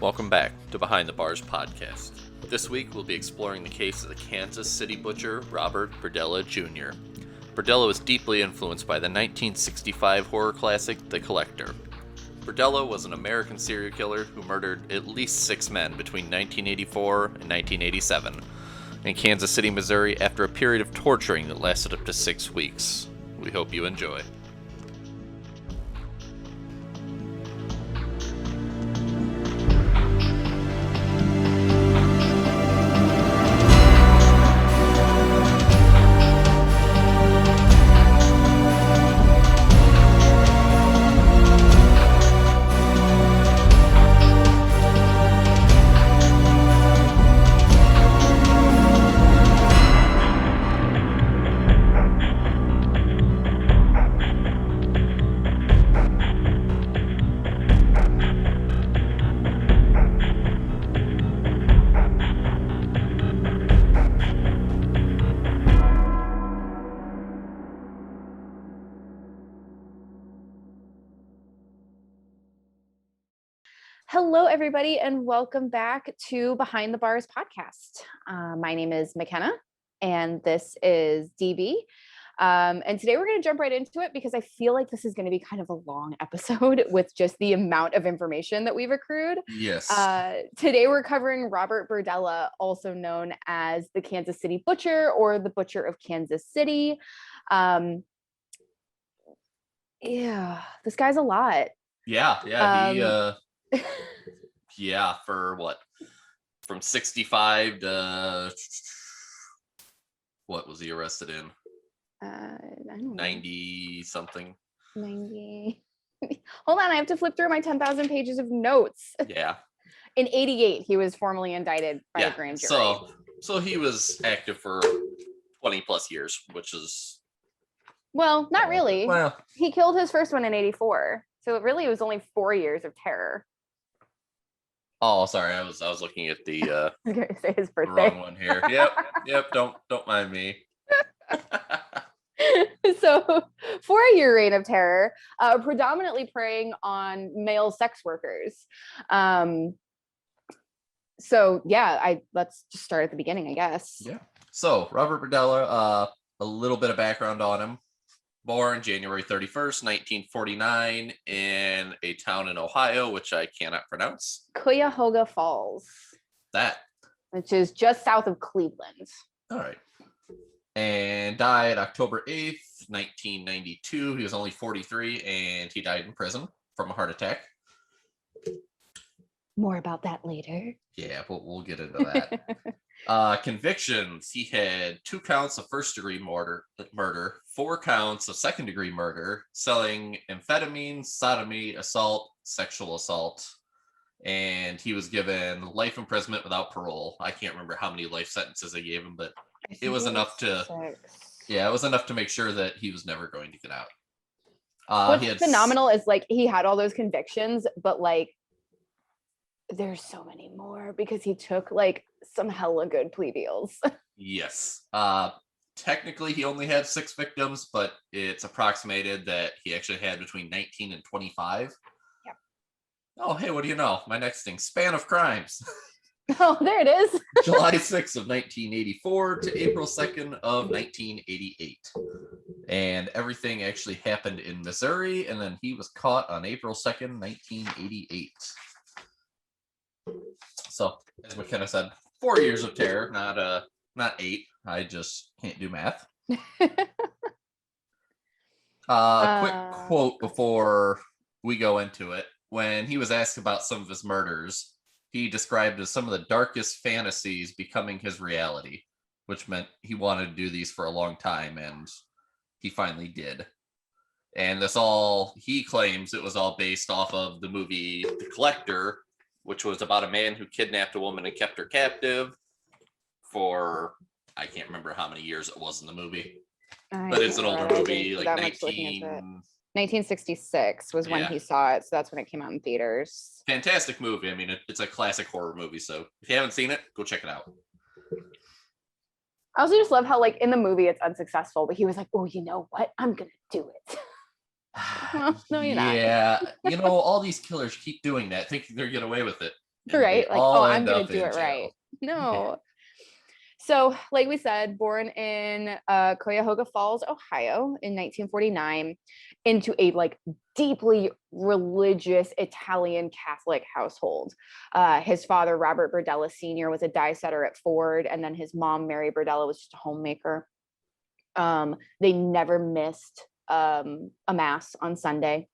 Welcome back to Behind the Bars podcast. This week we'll be exploring the case of the Kansas City butcher Robert Berdella Jr. Berdella was deeply influenced by the 1965 horror classic The Collector. Berdella was an American serial killer who murdered at least 6 men between 1984 and 1987 in Kansas City, Missouri after a period of torturing that lasted up to 6 weeks. We hope you enjoy. Hello, everybody, and welcome back to Behind the Bars podcast. My name is McKenna, and this is DB. And today we're going to jump right into it because I feel like this is going to be kind of a long episode with just the amount of information that we've accrued. Yes. Today we're covering Robert Berdella, also known as the Kansas City Butcher or the Butcher of Kansas City. Yeah, this guy's a lot. Yeah. For what? From 65 to what was he arrested in? I don't know. 90 something. 90. Hold on, I have to flip through my 10,000 pages of notes. Yeah. In 88, he was formally indicted by a grand jury. So he was active for 20 plus years, which is... Well, not really. Well, he killed his first one in 84. So it really was only 4 years of terror. Oh, sorry. I was looking at the I was gonna say his birthday. Wrong one here. Yep. Don't mind me. So 4-year reign of terror, predominantly preying on male sex workers. Let's just start at the beginning, I guess. Yeah. So Robert Berdella, a little bit of background on him. Born January 31st, 1949 in a town in Ohio, which I cannot pronounce. Cuyahoga Falls. That. Which is just south of Cleveland. All right. And died October 8th, 1992. He was only 43, and he died in prison from a heart attack. More about that later. Yeah, but we'll get into that. Convictions. He had 2 counts of first-degree murder, 4 counts of second-degree murder, selling amphetamine, sodomy, assault, sexual assault, and he was given life imprisonment without parole. I can't remember how many life sentences they gave him, but it was enough to... 6. Yeah, it was enough to make sure that he was never going to get out. What's phenomenal is, like, he had all those convictions, but, like, there's so many more because he took like some hella good plea deals. Yes. Technically he only had 6 victims, but it's approximated that he actually had between 19 and 25. Yep. Oh, hey, what do you know? My next thing, span of crimes. Oh, there it is. July 6th of 1984 to April 2nd of 1988. And everything actually happened in Missouri, and then he was caught on April 2nd, 1988. So, as McKenna said, 4 years of terror, not 8. I just can't do math. A quick quote before we go into it. When he was asked about some of his murders, he described as some of the darkest fantasies becoming his reality, which meant he wanted to do these for a long time, and he finally did. And he claims it was all based off of the movie The Collector, which was about a man who kidnapped a woman and kept her captive for, I can't remember how many years it was in the movie. But it's an older movie, like 1966 was when he saw it, so that's when it came out in theaters. Fantastic movie. I mean, it's a classic horror movie, so if you haven't seen it, go check it out. I also just love how, like, in the movie it's unsuccessful, but he was like, oh, you know what? I'm gonna do it. Well, no, you're not. Yeah, all these killers keep doing that, thinking they're getting away with it. And they Right? Like, oh, all I'm end gonna up do in it right. jail. No. So, like we said, born in Cuyahoga Falls, Ohio in 1949 into a like deeply religious Italian Catholic household. His father, Robert Berdella Sr., was a die setter at Ford, and then his mom, Mary Berdella, was just a homemaker. They never missed a mass on Sunday.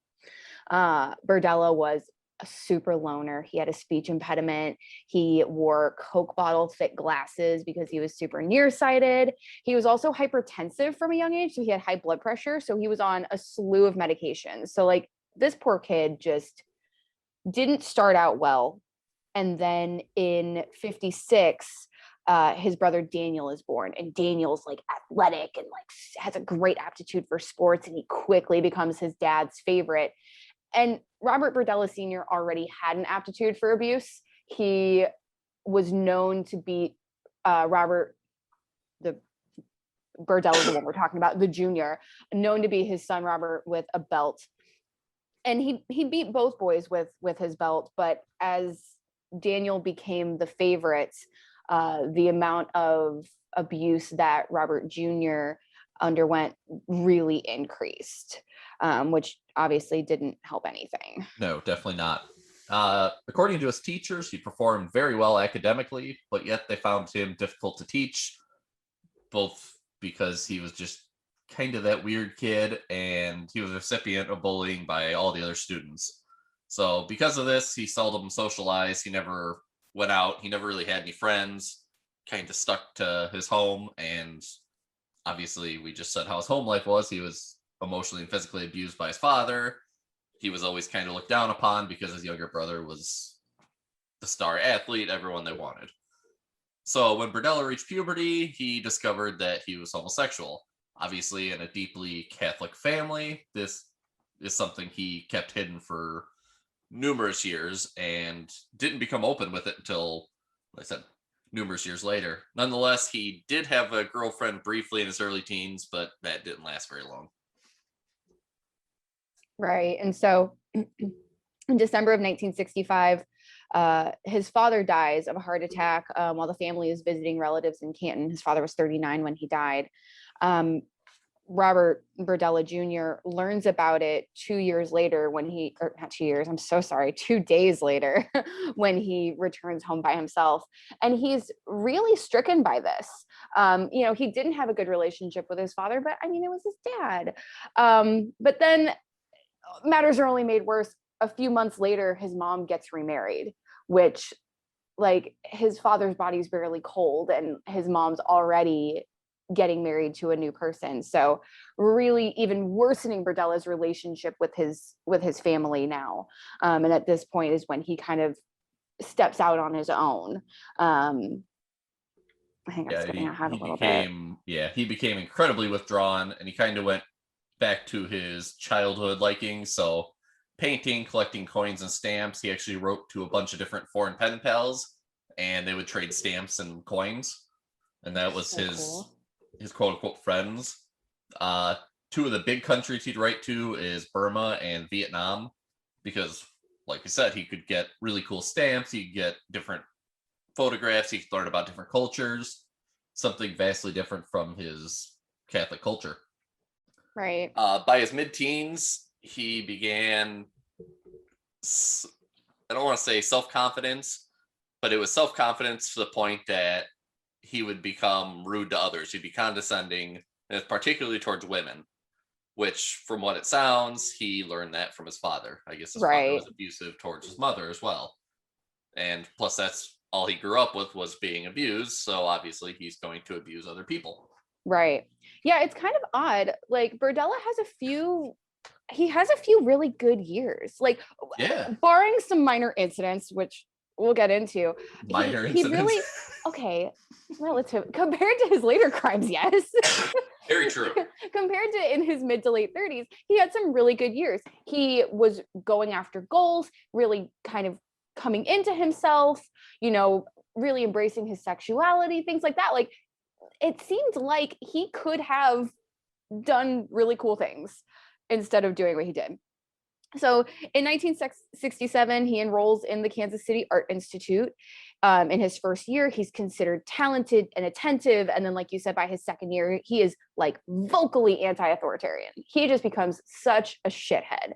Berdella was a super loner. He had a speech impediment. He wore Coke bottle thick glasses because he was super nearsighted. He was also hypertensive from a young age. So he had high blood pressure. So he was on a slew of medications. So, like, this poor kid just didn't start out well. And then in 56, his brother Daniel is born, and Daniel's like athletic and like has a great aptitude for sports, and he quickly becomes his dad's favorite. And Robert Berdella Sr. already had an aptitude for abuse. He was known to beat Robert, the Berdella, the one we're talking about, the junior, known to be his son Robert with a belt. And he beat both boys with his belt, but as Daniel became the favorite, the amount of abuse that Robert Jr. underwent really increased, which obviously didn't help anything. No, definitely not. According to his teachers, he performed very well academically, but yet they found him difficult to teach, both because he was just kind of that weird kid and he was a recipient of bullying by all the other students. So because of this, he seldom socialized. He never went out. He never really had any friends, kind of stuck to his home. And obviously, we just said how his home life was. He was emotionally and physically abused by his father. He was always kind of looked down upon because his younger brother was the star athlete, everyone they wanted. So when Berdella reached puberty, he discovered that he was homosexual. Obviously, in a deeply Catholic family, this is something he kept hidden for numerous years and didn't become open with it until, like I said, numerous years later. Nonetheless, he did have a girlfriend briefly in his early teens, but that didn't last very long. Right. And so in December of 1965, his father dies of a heart attack while the family is visiting relatives in Canton. His father was 39 when he died. Robert Berdella Jr. learns about it 2 years later when he, or not 2 years, I'm so sorry, 2 days later when he returns home by himself. And he's really stricken by this. He didn't have a good relationship with his father, but I mean, it was his dad. But then matters are only made worse. A few months later, his mom gets remarried, which, like, his father's body's barely cold and his mom's already getting married to a new person. So really even worsening Berdella's relationship with his family now. And at this point is when he kind of steps out on his own. I think I'm skipping ahead a little bit. He became incredibly withdrawn, and he kind of went back to his childhood likings. So painting, collecting coins and stamps. He actually wrote to a bunch of different foreign pen pals, and they would trade stamps and coins. And that was his quote unquote friends. Two of the big countries he'd write to is Burma and Vietnam, because, like we said, he could get really cool stamps. He could get different photographs. He could learn about different cultures, something vastly different from his Catholic culture. Right. By his mid-teens, he began, I don't want to say self-confidence, but it was self-confidence to the point that he would become rude to others. He'd be condescending, and particularly towards women, which, from what it sounds, he learned that from his father. I guess his father was abusive towards his mother as well. And plus, that's all he grew up with, was being abused. So obviously he's going to abuse other people. Right. Yeah, it's kind of odd. Like, Berdella has a few really good years. Like, barring some minor incidents, which we'll get into. He really, okay, relative compared to his later crimes, yes. Very true. Compared to in his mid to late 30s, he had some really good years. He was going after goals, really kind of coming into himself, really embracing his sexuality, things like that. Like, it seemed like he could have done really cool things instead of doing what he did. So in 1967, he enrolls in the Kansas City Art Institute. In his first year, he's considered talented and attentive. And then, like you said, by his second year, he is like vocally anti-authoritarian. He just becomes such a shithead.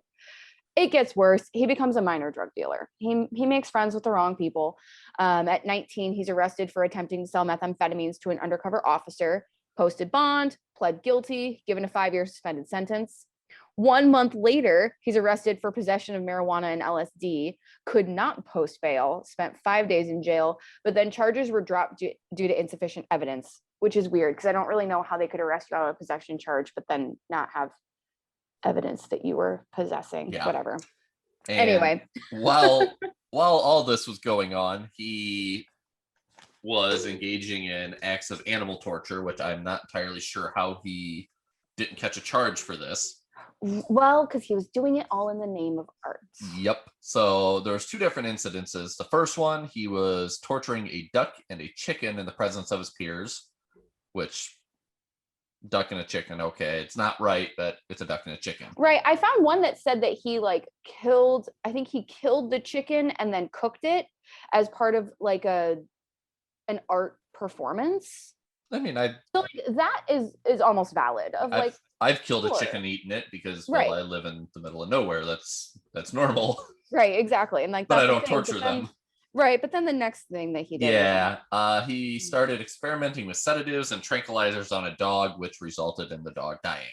It gets worse. He becomes a minor drug dealer. He makes friends with the wrong people. At 19, he's arrested for attempting to sell methamphetamines to an undercover officer, posted bond, pled guilty, given a 5-year suspended sentence. 1 month later, he's arrested for possession of marijuana and LSD, could not post bail, spent 5 days in jail, but then charges were dropped due to insufficient evidence, which is weird because I don't really know how they could arrest you on a possession charge, but then not have evidence that you were possessing, whatever. And anyway, while all this was going on, he was engaging in acts of animal torture, which I'm not entirely sure how he didn't catch a charge for this. Well, because he was doing it all in the name of art. Yep. So there's 2 different incidences. The first one, he was torturing a duck and a chicken in the presence of his peers, which duck and a chicken, okay, it's not right, but it's a duck and a chicken. Right. I found one that said that he like killed the chicken and then cooked it as part of like an art performance. I mean, so like, that is almost valid. I've killed a chicken, eaten it because I live in the middle of nowhere. That's normal. Right, exactly. And like, but I don't torture them. Right, but then the next thing that he did. He started experimenting with sedatives and tranquilizers on a dog, which resulted in the dog dying.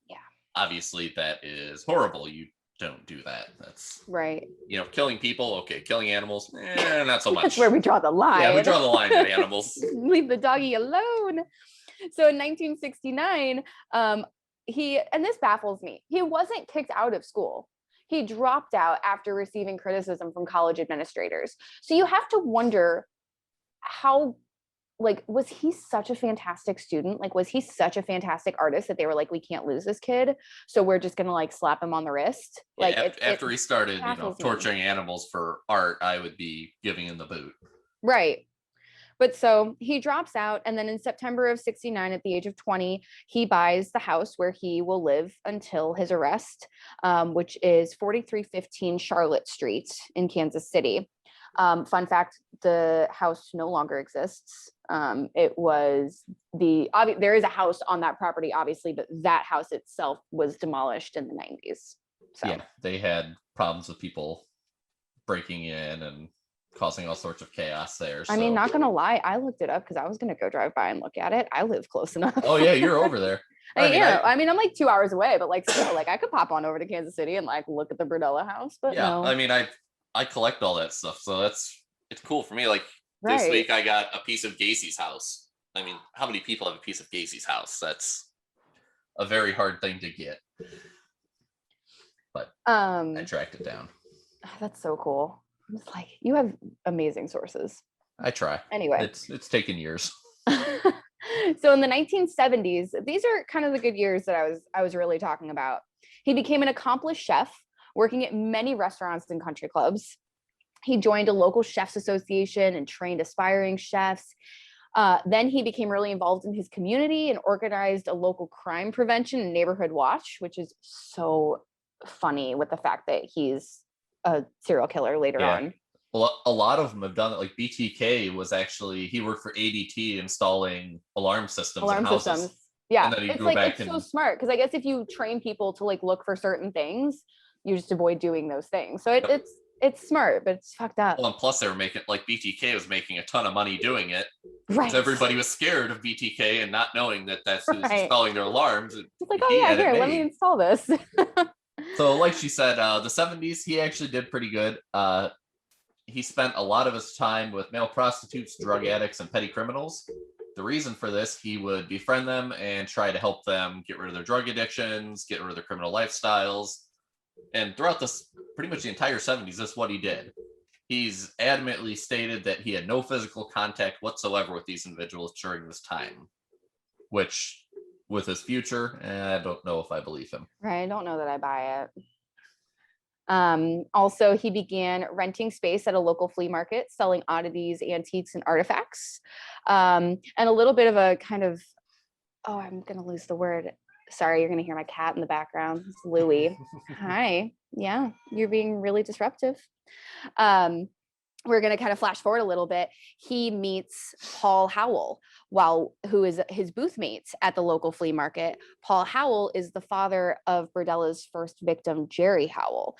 Yeah. Obviously, that is horrible. You don't do that. That's right. Killing people, okay. Killing animals, not so much. That's where we draw the line. Yeah, we draw the line at animals. Leave the doggy alone. So in 1969, and this baffles me, he wasn't kicked out of school. He dropped out after receiving criticism from college administrators. So you have to wonder how, like, was he such a fantastic student? Like, was he such a fantastic artist that they were like, we can't lose this kid, so we're just gonna like slap him on the wrist? Like, after he started, torturing animals for art, I would be giving him the boot. Right. But so he drops out, and then in September of 69, at the age of 20, he buys the house where he will live until his arrest, which is 4315 Charlotte Street in Kansas City. Fun fact, the house no longer exists. It was there is a house on that property, obviously, but that house itself was demolished in the 90s. So. Yeah, they had problems with people breaking in and causing all sorts of chaos there. So. I mean, not gonna lie, I looked it up because I was gonna go drive by and look at it. I live close enough. Oh yeah, you're over there. I mean, I'm like 2 hours away, but like still, like I could pop on over to Kansas City and like look at the Berdella house. But yeah, no. I mean, I collect all that stuff, so it's cool for me. Like this week, I got a piece of Gacy's house. I mean, how many people have a piece of Gacy's house? That's a very hard thing to get. But I tracked it down. That's so cool. It's like you have amazing sources. I try. Anyway, it's taken years. So in the 1970s, these are kind of the good years that I was really talking about. He became an accomplished chef, working at many restaurants and country clubs. He joined a local chefs association and trained aspiring chefs. Then he became really involved in his community and organized a local crime prevention and neighborhood watch, which is so funny with the fact that he's a serial killer later on. Well, a lot of them have done it. Like BTK was actually, he worked for ADT installing alarm systems in houses. Yeah, and then it's like, it's so smart because I guess if you train people to like look for certain things, you just avoid doing those things. So it's smart, but it's fucked up. Well, and plus they were making, like BTK was making a ton of money doing it. Right. Everybody was scared of BTK and not knowing that that's who's installing their alarms. It's like, oh yeah, here, let me install this. So like she said, the 70s, he actually did pretty good. He spent a lot of his time with male prostitutes, drug addicts, and petty criminals. The reason for this, he would befriend them and try to help them get rid of their drug addictions, get rid of their criminal lifestyles. And throughout this, pretty much the entire 70s, this is what he did. He's adamantly stated that he had no physical contact whatsoever with these individuals during this time, which with his future, I don't know if I believe him. Right, I don't know that I buy it. Also, he began renting space at a local flea market, selling oddities, antiques, and artifacts. And a little bit of a kind of, I'm going to lose the word, Sorry, you're gonna hear my cat in the background. It's Louie. Hi. Yeah, you're being really disruptive. Um, we're going to kind of flash forward a little bit. He meets Paul Howell, who is his booth mate at the local flea market. Paul Howell is the father of Berdella's first victim, Jerry Howell.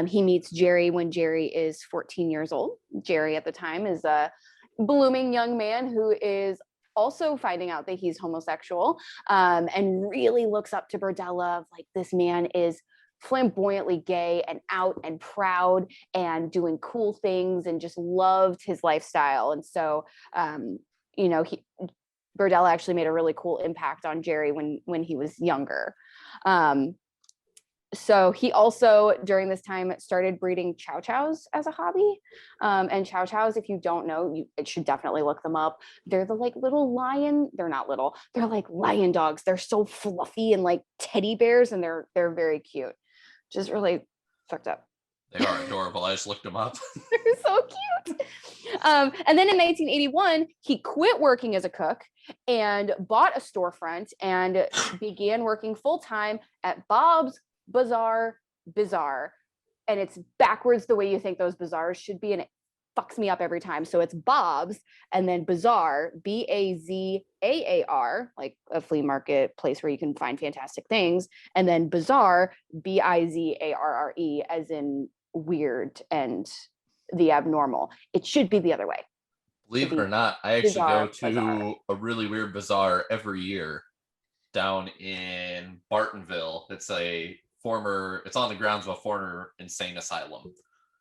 He meets Jerry when Jerry is 14 years old. Jerry at the time is a blooming young man who is also finding out that he's homosexual, and really looks up to Berdella. Like, this man is flamboyantly gay and out and proud and doing cool things, and just loved his lifestyle. And so, Berdella actually made a really cool impact on Jerry when he was younger. So he also, during this time, started breeding chow chows as a hobby. And chow chows, if you don't know, you should definitely look them up. They're the like little lion. They're not little. They're like lion dogs. They're so fluffy and like teddy bears, and they're very cute. Just really fucked up. They are adorable. I just looked them up. They're so cute. And then in 1981, he quit working as a cook and bought a storefront and began working full-time at Bob's Bazaar. And it's backwards the way you think those bazaars should be, and it fucks me up every time. So it's Bob's and then Bazaar, Bazaar, like a flea market place where you can find fantastic things, and then Bizarre, Bizarre, as in weird and the abnormal. It should be the other way. Believe it or not, I actually Bizarre go to bazaar. a really weird bazaar every year down in Bartonville. It's on the grounds of a former insane asylum.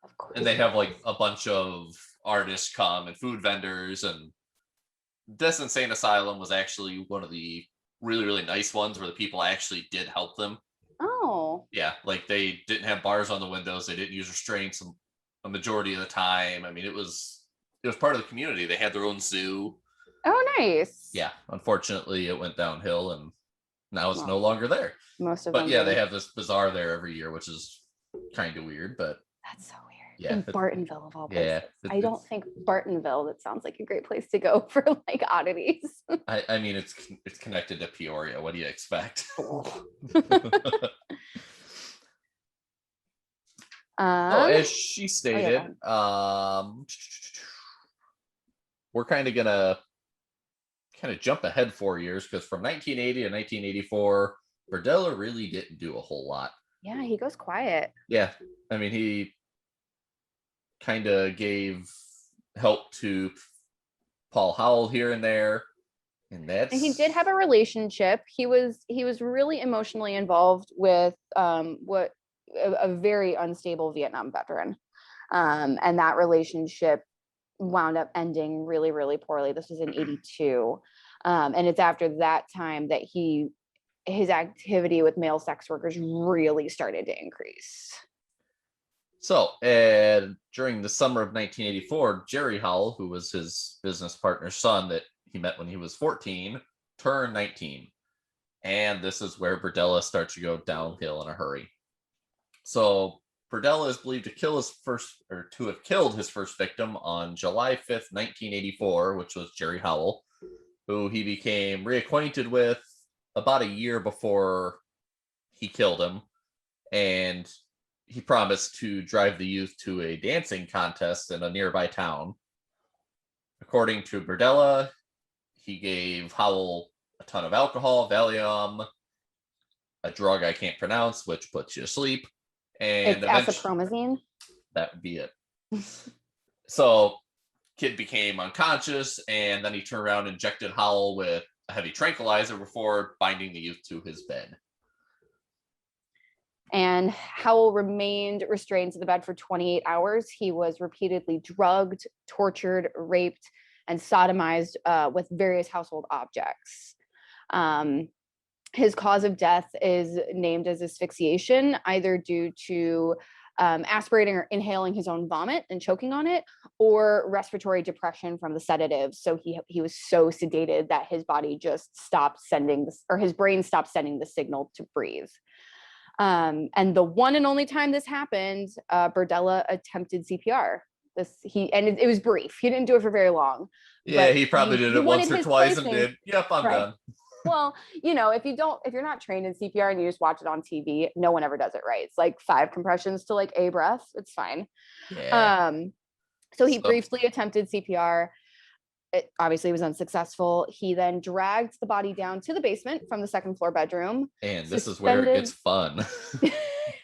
Of course. And they have like a bunch of artists come and food vendors, and this insane asylum was actually one of the really, really nice ones where the people actually did help them. Oh. Yeah, like they didn't have bars on the windows, they didn't use restraints a majority of the time. I mean, it was part of the community. They had their own zoo. Oh, nice. Yeah, unfortunately it went downhill and now it's no longer there. Most of but them yeah, do. they have this bazaar there every year, which is kind of weird, but That's so weird. Yeah, In Bartonville of all places. Yeah, I don't think Bartonville, that sounds like a great place to go for like oddities. I mean, it's connected to Peoria. What do you expect? As she stated, we're kind of gonna jump ahead 4 years, because from 1980 to 1984, Berdella really didn't do a whole lot. Yeah, he goes quiet. Yeah, I mean, he kind of gave help to Paul Howell here and there, and he did have a relationship. He was really emotionally involved with a very unstable Vietnam veteran, and that relationship wound up ending really, really poorly. This was in 82, and it's after that time that his activity with male sex workers really started to increase. So, during the summer of 1984, Jerry Howell, who was his business partner's son that he met when he was 14, turned 19. And this is where Berdella starts to go downhill in a hurry. So, Berdella is believed to have killed his first victim on July 5th, 1984, which was Jerry Howell, who he became reacquainted with about a year before he killed him. And he promised to drive the youth to a dancing contest in a nearby town. According to Berdella, he gave Howell a ton of alcohol, Valium, a drug I can't pronounce, which puts you to sleep. And it's acetpromazine. That would be it. So, kid became unconscious, and then he turned around and injected Howell with a heavy tranquilizer before binding the youth to his bed. And Howell remained restrained to the bed for 28 hours. He was repeatedly drugged, tortured, raped, and sodomized with various household objects. His cause of death is named as asphyxiation, either due to aspirating or inhaling his own vomit and choking on it, or respiratory depression from the sedative. So he was so sedated that his body just stopped sending his brain stopped sending the signal to breathe. And the one and only time this happened, Berdella attempted CPR. It was brief. He didn't do it for very long. Yeah, he probably did it once or twice and did, yep, I'm done. Well, if you're not trained in CPR and you just watch it on TV, no one ever does it right. It's like 5 compressions to like a breath. It's fine. Yeah. So he So, briefly attempted CPR. It obviously was unsuccessful. He then dragged the body down to the basement from the second floor bedroom. and this is where it gets fun.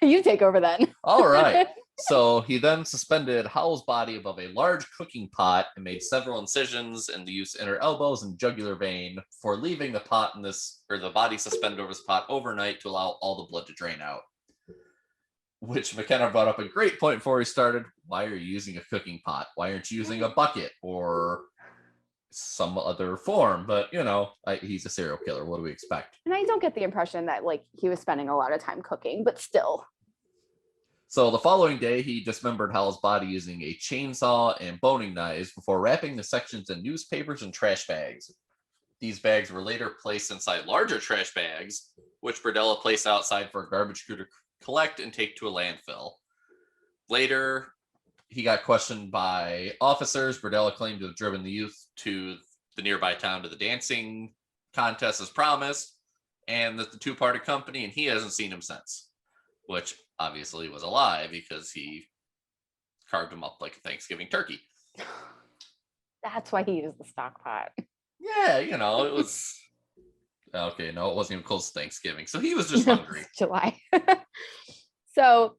You take over then. All right. So he then suspended Howell's body above a large cooking pot and made several incisions in the youth's inner elbows and jugular vein before leaving the body suspended over his pot overnight to allow all the blood to drain out. Which McKenna brought up a great point before he started. Why are you using a cooking pot? Why aren't you using a bucket or some other form? But he's a serial killer. What do we expect? And I don't get the impression that like he was spending a lot of time cooking, but still. So the following day, he dismembered Howell's body using a chainsaw and boning knives before wrapping the sections in newspapers and trash bags. These bags were later placed inside larger trash bags, which Berdella placed outside for a garbage crew to collect and take to a landfill. Later, he got questioned by officers. Berdella claimed to have driven the youth to the nearby town to the dancing contest as promised, and that the two parted company, and he hasn't seen him since, which obviously was a lie because he carved him up like a Thanksgiving turkey. That's why he used the stock pot. Yeah, it was okay. No, it wasn't even close to Thanksgiving, so he was just hungry. July. So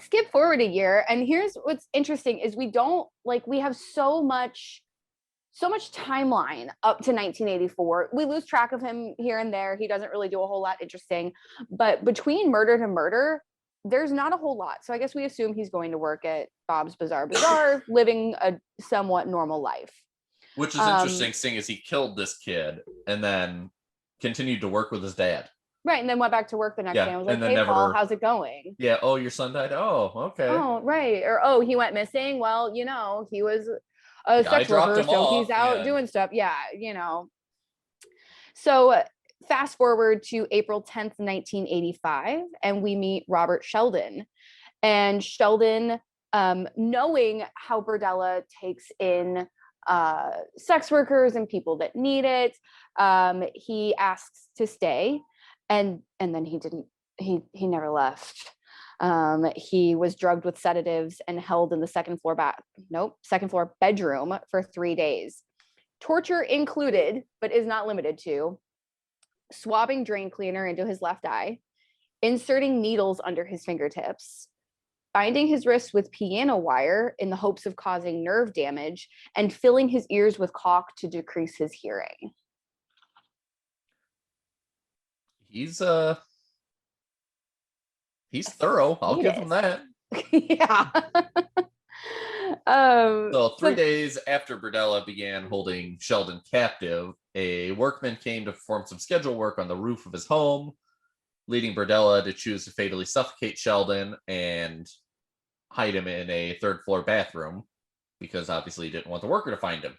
skip forward a year, and here's what's interesting is we have so much timeline up to 1984. We lose track of him here and there. He doesn't really do a whole lot interesting, but between murder to murder, there's not a whole lot. So I guess we assume he's going to work at Bob's Bizarre Bazaar, living a somewhat normal life. Which is interesting, seeing as he killed this kid and then continued to work with his dad. Right, and then went back to work the next day and was like, hey, Paul, how's it going? Yeah, oh, your son died? Oh, okay. Oh, right. Or, he went missing. Well, he was a sex worker, so he's out doing stuff. Yeah, So fast forward to April 10th, 1985, and we meet Robert Sheldon. And Sheldon, knowing how Berdella takes in sex workers and people that need it, he asks to stay, and then he never left. He was drugged with sedatives and held in the second floor bedroom for 3 days. Torture included, but is not limited to, swabbing drain cleaner into his left eye, inserting needles under his fingertips, binding his wrists with piano wire in the hopes of causing nerve damage, and filling his ears with caulk to decrease his hearing. He's thorough. I'll give him that. Yeah. So 3 days after Berdella began holding Sheldon captive, a workman came to perform some schedule work on the roof of his home, leading Berdella to choose to fatally suffocate Sheldon and hide him in a third floor bathroom because obviously he didn't want the worker to find him.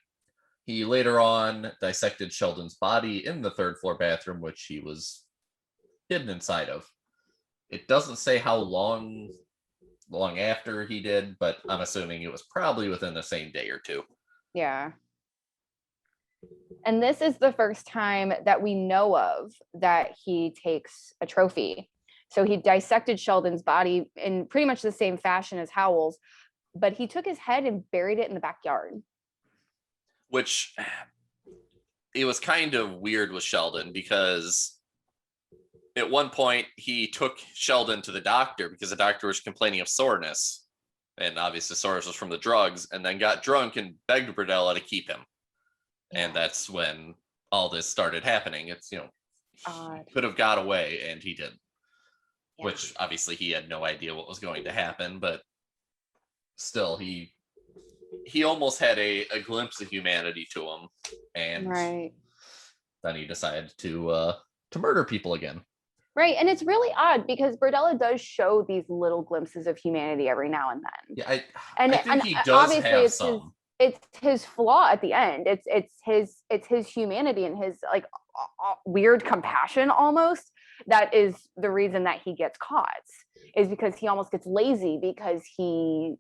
He later on dissected Sheldon's body in the third floor bathroom, which he was hidden inside of. It doesn't say how long after he did, but I'm assuming it was probably within the same day or two. Yeah. And this is the first time that we know of that he takes a trophy. So he dissected Sheldon's body in pretty much the same fashion as Howell's, but he took his head and buried it in the backyard. Which, it was kind of weird with Sheldon because at one point he took Sheldon to the doctor because the doctor was complaining of soreness. And obviously soreness was from the drugs, and then got drunk and begged Berdella to keep him. And that's when all this started happening. It's, he could have got away and he didn't. Yeah. Which obviously he had no idea what was going to happen, but still he almost had a glimpse of humanity to him. And then he decided to murder people again. Right. And it's really odd because Berdella does show these little glimpses of humanity every now and then. Yeah, I think he does have some. It's his flaw at the end. It's his humanity and his like weird compassion almost that is the reason that he gets caught, is because he almost gets lazy because he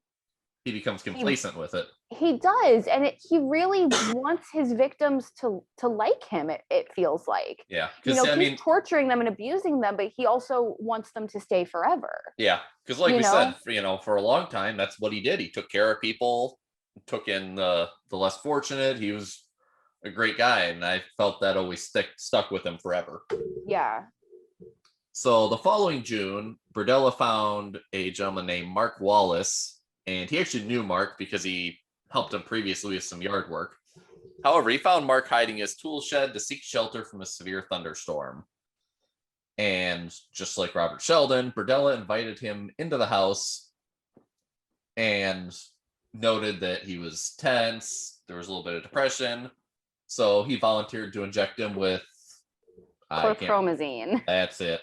he becomes complacent with it. He does, and he really wants his victims to like him. It feels like, Yeah, you because know, I he's mean, torturing them and abusing them, but he also wants them to stay forever. yeah, because like You we know, said, for a long time, that's what he did. He took care of people, took in the less fortunate. He was a great guy, and I felt that always stuck with him forever. yeah, So the following June, Berdella found a gentleman named Mark Wallace, and he actually knew Mark because he helped him previously with some yard work. However, he found Mark hiding his tool shed to seek shelter from a severe thunderstorm. And just like Robert Sheldon, Berdella invited him into the house and noted that he was tense, there was a little bit of depression, so he volunteered to inject him with chlorpromazine. That's it.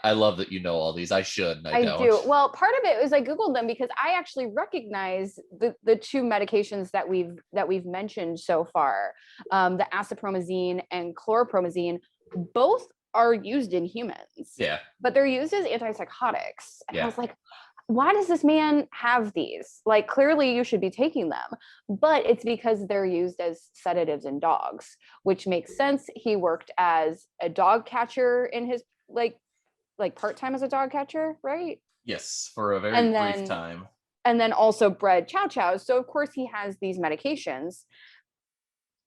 I love that you know all these. I should, and I don't. Do. Well, part of it was I Googled them because I actually recognize the two medications that we've mentioned so far, the acipromazine and chlorpromazine. Both are used in humans. Yeah. But they're used as antipsychotics. And Yeah. I was like, why does this man have these? Like, clearly you should be taking them. But it's because they're used as sedatives in dogs, which makes sense. He worked as a dog catcher in his like part-time as a dog catcher, right? Yes, for a very brief time. And then also bred chow chows. So of course he has these medications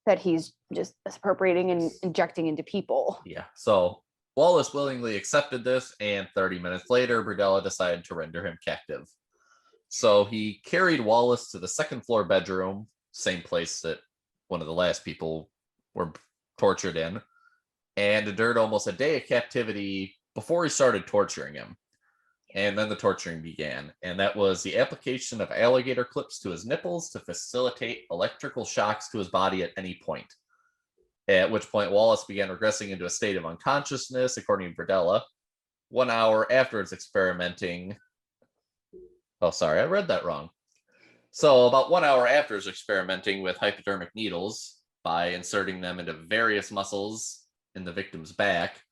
that he's just appropriating and injecting into people. Yeah. So Wallace willingly accepted this, and 30 minutes later, Berdella decided to render him captive. So he carried Wallace to the second floor bedroom, same place that one of the last people were tortured in, and endured almost a day of captivity before he started torturing him. And then the torturing began. And that was the application of alligator clips to his nipples to facilitate electrical shocks to his body at any point. At which point Wallace began regressing into a state of unconsciousness, according to Berdella. 1 hour after his experimenting. Oh, sorry, I read that wrong. So about 1 hour after his experimenting with hypodermic needles by inserting them into various muscles in the victim's back,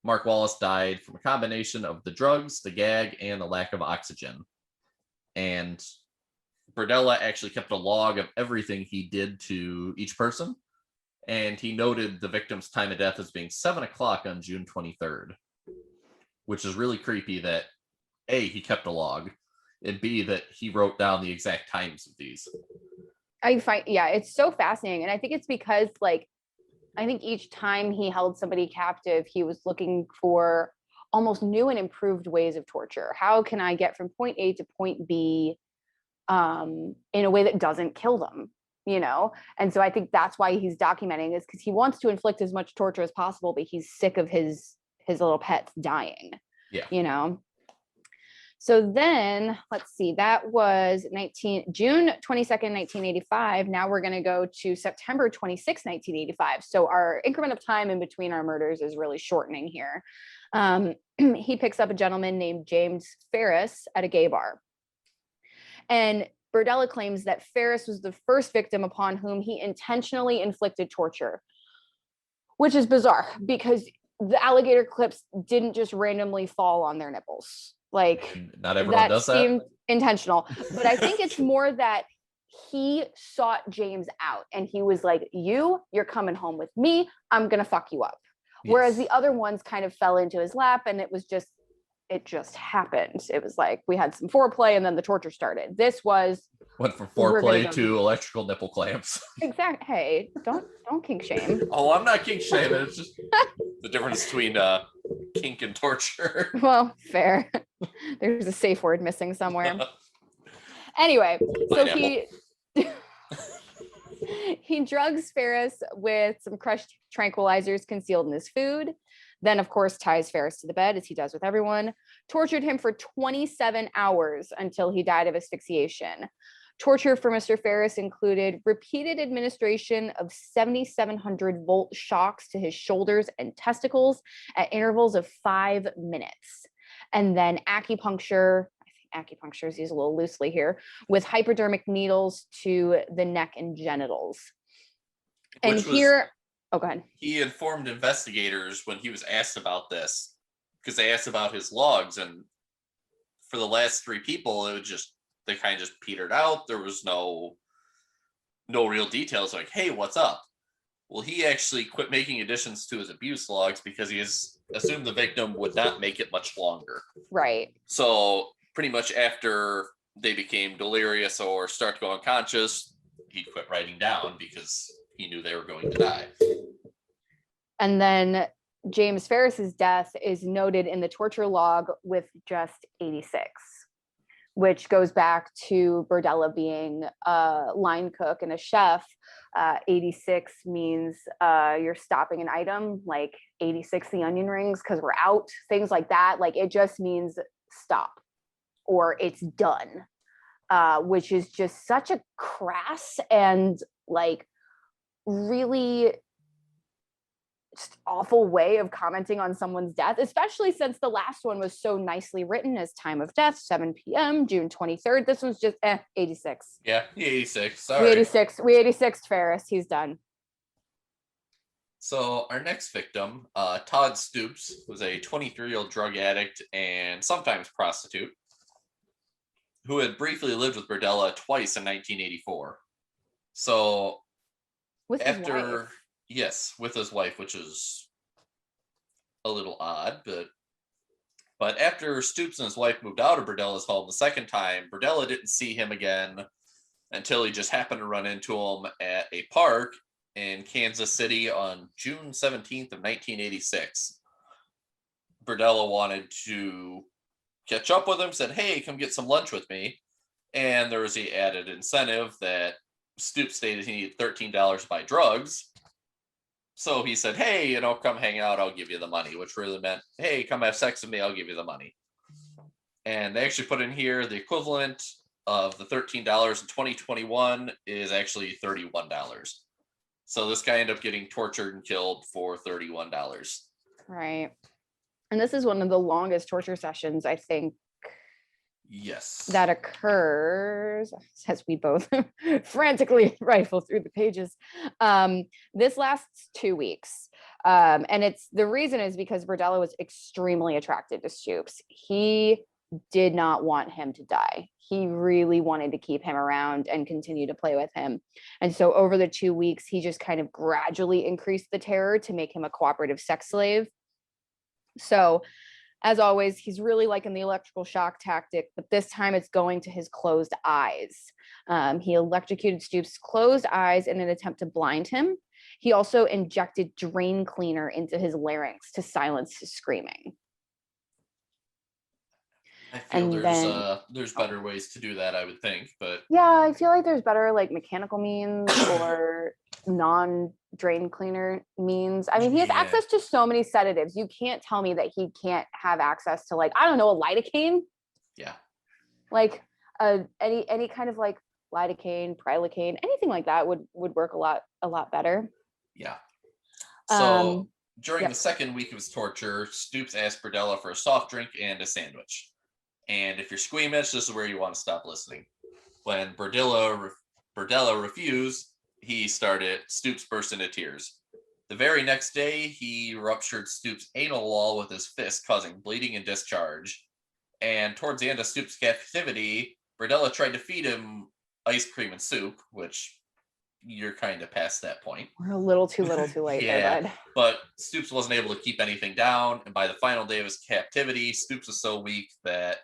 Mark Wallace died from a combination of the drugs, the gag, and the lack of oxygen. And Berdella actually kept a log of everything he did to each person. And he noted the victim's time of death as being 7 o'clock on June 23rd, which is really creepy that A, he kept a log, and B, that he wrote down the exact times of these. It's so fascinating. And I think it's because, like, I think each time he held somebody captive, he was looking for almost new and improved ways of torture. How can I get from point A to point B in a way that doesn't kill them? And so I think that's why he's documenting this, because he wants to inflict as much torture as possible, but he's sick of his little pets dying. Yeah. So then let's see, that was June 22nd, 1985. Now we're going to go to September 26, 1985. So our increment of time in between our murders is really shortening here. He picks up a gentleman named James Ferris at a gay bar. And Berdella claims that Ferris was the first victim upon whom he intentionally inflicted torture, which is bizarre because the alligator clips didn't just randomly fall on their nipples. Like, not everyone does that. Seemed intentional, but I think it's more that he sought James out and he was like, you're coming home with me. I'm going to fuck you up. Yes. Whereas the other ones kind of fell into his lap and it just happened. It was like we had some foreplay and then the torture started. This was went from foreplay to electrical nipple clamps. Exactly. Hey, don't kink shame. Oh, I'm not kink shaming. It's just the difference between kink and torture. Well, fair. There's a safe word missing somewhere. Anyway, so he drugs Ferris with some crushed tranquilizers concealed in his food. Then, of course, ties Ferris to the bed, as he does with everyone. Tortured him for 27 hours until he died of asphyxiation. Torture for Mr. Ferris included repeated administration of 7,700 volt shocks to his shoulders and testicles at intervals of 5 minutes. And then acupuncture, I think acupuncture is used a little loosely here, with hypodermic needles to the neck and genitals. And oh, go ahead. He informed investigators when he was asked about this, because they asked about his logs, and for the last 3 people, it was just they kind of just petered out. There was no real details like, hey, what's up? Well, he actually quit making additions to his abuse logs because he assumed the victim would not make it much longer. Right. So pretty much after they became delirious or start to go unconscious, he quit writing down because he knew they were going to die. And then James Ferris's death is noted in the torture log with just 86, which goes back to Berdella being a line cook and a chef. 86 means you're stopping an item, like 86 the onion rings because we're out, things like that. Like it just means stop or it's done, which is just such a crass and like really just awful way of commenting on someone's death, especially since the last one was so nicely written as time of death, 7 p.m., June 23rd. This was just 86. Yeah, 86. Sorry. We 86'd Ferris. He's done. So our next victim, Todd Stoops, was a 23-year-old drug addict and sometimes prostitute who had briefly lived with Berdella twice in 1984. So with after his wife. Yes, with his wife, which is a little odd, but after Stoops and his wife moved out of Berdella's home the second time, Berdella didn't see him again until he just happened to run into him at a park in Kansas City on June 17th of 1986. Berdella wanted to catch up with him, said, hey, come get some lunch with me. And there was the added incentive that Stoops stated he needed $13 to buy drugs. So he said, hey, come hang out, I'll give you the money, which really meant, hey, come have sex with me, I'll give you the money. And they actually put in here the equivalent of the $13 in 2021 is actually $31. So this guy ended up getting tortured and killed for $31. Right. And this is one of the longest torture sessions, I think, yes, that occurs as we both frantically rifle through the pages. This lasts 2 weeks. And the reason is because Berdella was extremely attracted to Stoops. He did not want him to die. He really wanted to keep him around and continue to play with him. And so over the 2 weeks, he just kind of gradually increased the terror to make him a cooperative sex slave. So as always, he's really liking the electrical shock tactic, but this time it's going to his closed eyes. He electrocuted Stoops' closed eyes in an attempt to blind him. He also injected drain cleaner into his larynx to silence his screaming. I feel there's better ways to do that, I would think, but yeah, I feel like there's better like mechanical means or non-drain cleaner means. I mean, he has access to so many sedatives. You can't tell me that he can't have access to, like, I don't know, a lidocaine. Yeah. Like any kind of like lidocaine, prilocaine, anything like that would work a lot better. Yeah. So during the second week of his torture, Stoops asked Berdella for a soft drink and a sandwich. And if you're squeamish, this is where you want to stop listening. When Berdella refused, Stoops burst into tears. The very next day, he ruptured Stoops' anal wall with his fist, causing bleeding and discharge. And towards the end of Stoops' captivity, Berdella tried to feed him ice cream and soup, which you're kind of past that point. We're a little too late there, bud. But Stoops wasn't able to keep anything down, and by the final day of his captivity, Stoops was so weak that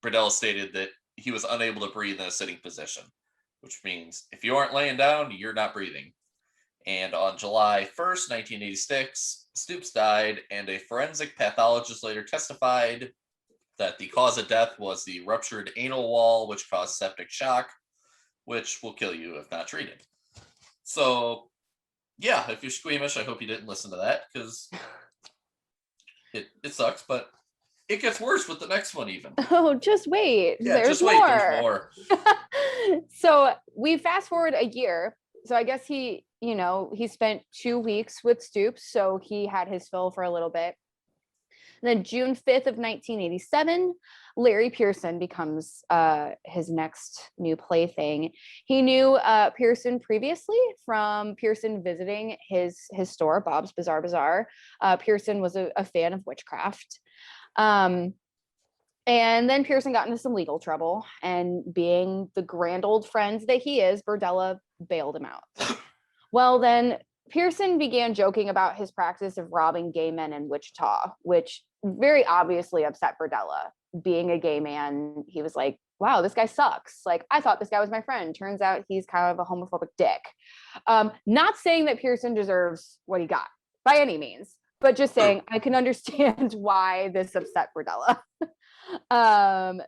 Berdella stated that he was unable to breathe in a sitting position, which means if you aren't laying down, you're not breathing. And on July 1st, 1986, Stoops died, and a forensic pathologist later testified that the cause of death was the ruptured anal wall, which caused septic shock, which will kill you if not treated. So, yeah, if you're squeamish, I hope you didn't listen to that, because it sucks, but it gets worse with the next one even. Oh, just wait. Yeah, there's more. So we fast forward a year. So I guess he spent 2 weeks with Stoops. So he had his fill for a little bit. And then June 5th of 1987, Larry Pearson becomes his next new plaything. He knew Pearson previously from Pearson visiting his store, Bob's Bizarre Bazaar. Pearson was a fan of witchcraft. And then Pearson got into some legal trouble, and being the grand old friend that he is, Berdella bailed him out. Well, then Pearson began joking about his practice of robbing gay men in Wichita, which very obviously upset Berdella. Being a gay man, he was like, wow, this guy sucks. Like, I thought this guy was my friend. Turns out he's kind of a homophobic dick. Not saying that Pearson deserves what he got by any means, but just saying I can understand why this upset Berdella.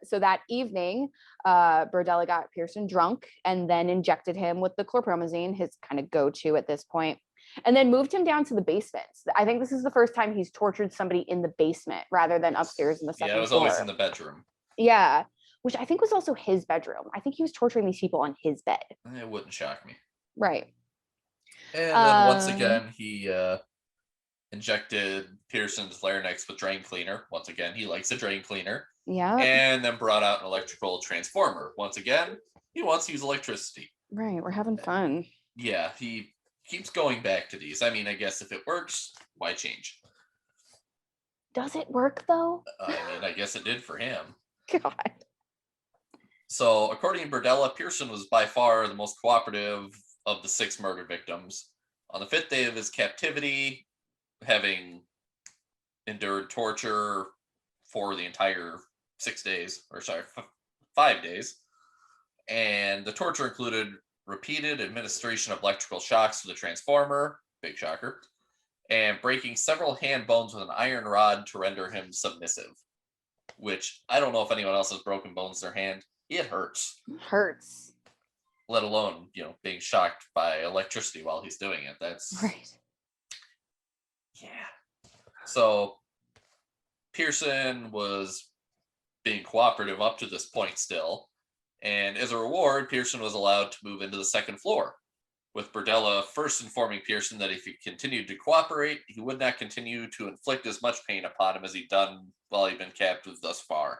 So that evening, Berdella got Pearson drunk and then injected him with the chlorpromazine, his kind of go-to at this point, and then moved him down to the basement. I think this is the first time he's tortured somebody in the basement rather than upstairs in the second floor. Yeah, it was always in the bedroom. Yeah, which I think was also his bedroom. I think he was torturing these people on his bed. It wouldn't shock me. Right. And then once again, he injected Pearson's larynx with drain cleaner. Once again, he likes a drain cleaner. Yeah. And then brought out an electrical transformer. Once again, he wants to use electricity. Right, we're having fun. Yeah, he keeps going back to these. I mean, I guess if it works, why change? Does it work, though? I mean, I guess it did for him. God. So, according to Berdella, Pearson was by far the most cooperative of the 6 murder victims. On the 5th day of his captivity, having endured torture for the entire 6 days, or sorry, 5 days, and the torture included repeated administration of electrical shocks to the transformer, big shocker, and breaking several hand bones with an iron rod to render him submissive. Which, I don't know if anyone else has broken bones in their hand. It hurts. Hurts. Let alone, being shocked by electricity while he's doing it. That's... Right. Yeah. So, Pearson was being cooperative up to this point still. And as a reward, Pearson was allowed to move into the 2nd floor, with Berdella first informing Pearson that if he continued to cooperate, he would not continue to inflict as much pain upon him as he'd done while he'd been captive thus far.